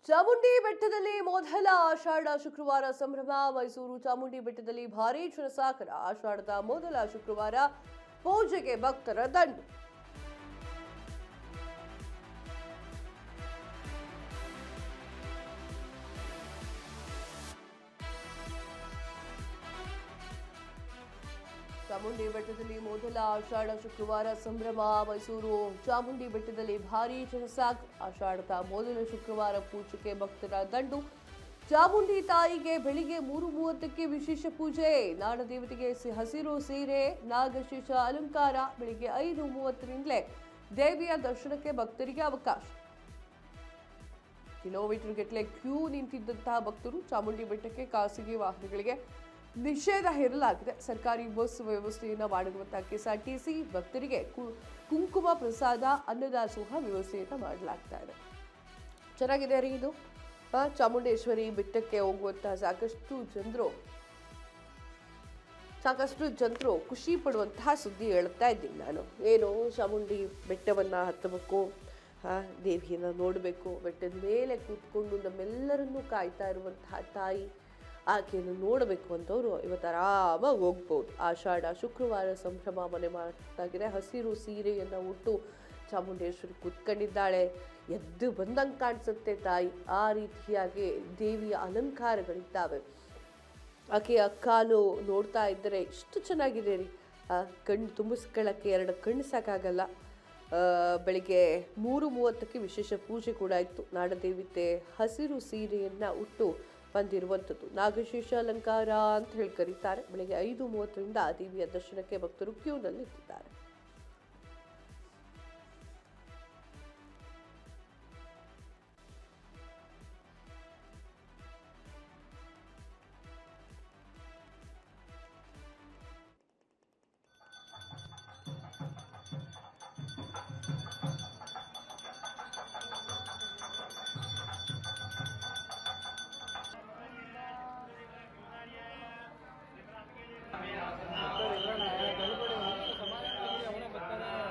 ಚಾಮುಂಡಿ ಬೆಟ್ಟದಲ್ಲಿ ಮೊದಲ ಆಷಾಢ ಶುಕ್ರವಾರ ಸಂಭ್ರಮ. ಮೈಸೂರು ಚಾಮುಂಡಿ ಬೆಟ್ಟದಲ್ಲಿ ಭಾರೀ ಜನಸಾಗರ. ಆಷಾಢದ ಮೊದಲ ಶುಕ್ರವಾರ ಪೂಜೆಗೆ ಭಕ್ತರ ದಂಡು. ಚಾಮುಂಡಿ ಬೆಟ್ಟದಲ್ಲಿ ಮೊದಲ ಆಷಾಢ ಶುಕ್ರವಾರ ಸಂಭ್ರಮ. ಮೈಸೂರು ಚಾಮುಂಡಿ ಬೆಟ್ಟದಲ್ಲಿ ಭಾರೀ ಜನಸಾಗರ. ಆಷಾಢದ ಮೊದಲ ಶುಕ್ರವಾರ ಪೂಜೆಗೆ ಭಕ್ತರ ದಂಡು. ಚಾಮುಂಡಿ ತಾಯಿಗೆ ಬೆಳಿಗ್ಗೆ 3:30ಕ್ಕೆ ವಿಶೇಷ ಪೂಜೆ. ನಾಡದೇವತೆಗೆ ಹಸಿರು ಸೀರೆ, ನಾಗಶೇಷ ಅಲಂಕಾರ. ಬೆಳಿಗ್ಗೆ 5:30ರಿಂದಲೇ ದೇವಿಯ ದರ್ಶನಕ್ಕೆ ಭಕ್ತರಿಗೆ ಅವಕಾಶ. ಕಿಲೋಮೀಟರ್ ಗಟ್ಟಲೆ ಕ್ಯೂ ನಿಂತಿದ್ದಂತಹ ಭಕ್ತರು ಚಾಮುಂಡಿ ಬೆಟ್ಟಕ್ಕೆ ಖಾಸಗಿ ವಾಹನಗಳಿಗೆ ನಿಷೇಧ ಹೇರಲಾಗಿದೆ. ಸರ್ಕಾರಿ ಬಸ್ ವ್ಯವಸ್ಥೆಯನ್ನು ಮಾಡಿರುವಂತಹ ಕೆಎಸ್ಆರ್ಟಿಸಿ ಭಕ್ತರಿಗೆ ಕುಂಕುಮ ಪ್ರಸಾದ, ಅನ್ನದಾಸೋಹ ವ್ಯವಸ್ಥೆಯನ್ನು ಮಾಡಲಾಗ್ತಾ ಇದೆ. ಚೆನ್ನಾಗಿದೆ ರೀ ಇದು. ಚಾಮುಂಡೇಶ್ವರಿ ಬೆಟ್ಟಕ್ಕೆ ಹೋಗುವಂತಹ ಸಾಕಷ್ಟು ಜನರು ಖುಷಿ ಪಡುವಂತಹ ಸುದ್ದಿ ಹೇಳ್ತಾ ಇದ್ದೀನಿ ನಾನು. ಏನು, ಚಾಮುಂಡಿ ಬೆಟ್ಟವನ್ನು ಹತ್ತಬೇಕು, ದೇವಿಯನ್ನು ನೋಡಬೇಕು, ಬೆಟ್ಟದ ಮೇಲೆ ಕೂತ್ಕೊಂಡು ನಮ್ಮೆಲ್ಲರನ್ನೂ ಕಾಯ್ತಾ ಇರುವಂತಹ ತಾಯಿ ಆಕೆಯನ್ನು ನೋಡಬೇಕು ಅಂತವರು ಇವತ್ತು ಆರಾಮಾಗಿ ಹೋಗ್ಬೋದು. ಆಷಾಢ ಶುಕ್ರವಾರ ಸಂಭ್ರಮ ಮನೆ ಮಾಡ್ತಾಗಿದೆ. ಹಸಿರು ಸೀರೆಯನ್ನು ಉಟ್ಟು ಚಾಮುಂಡೇಶ್ವರಿ ಕೂತ್ಕೊಂಡಿದ್ದಾಳೆ. ಎದ್ದು ಬಂದಂಗೆ ಕಾಣಿಸುತ್ತೆ ತಾಯಿ. ಆ ರೀತಿಯಾಗಿ ದೇವಿಯ ಅಲಂಕಾರಗಳಿದ್ದಾವೆ. ಆಕೆಯ ಕಾಲು ನೋಡ್ತಾ ಇದ್ದರೆ ಇಷ್ಟು ಚೆನ್ನಾಗಿದೆ ರೀ. ಕಣ್ಣು ತುಂಬಿಸ್ಕೊಳ್ಳೋಕ್ಕೆ 2 ಕಣ್ಣು ಸಾಕಾಗಲ್ಲ. ಬೆಳಿಗ್ಗೆ 3:30ಕ್ಕೆ ವಿಶೇಷ ಪೂಜೆ ಕೂಡ ಇತ್ತು. ನಾಡದೇವತೆ ಹಸಿರು ಸೀರೆಯನ್ನು ಉಟ್ಟು ಬಂದಿರುವಂಥದ್ದು. ನಾಗಶೇಷ ಅಲಂಕಾರ ಅಂತ ಹೇಳಿ ಕರೀತಾರೆ. ಬೆಳಿಗ್ಗೆ 5:30ರಿಂದ ದೇವಿಯ ದರ್ಶನಕ್ಕೆ ಭಕ್ತರು ಕ್ಯೂನಲ್ಲಿ ನಿಂತಿದ್ದಾರೆ.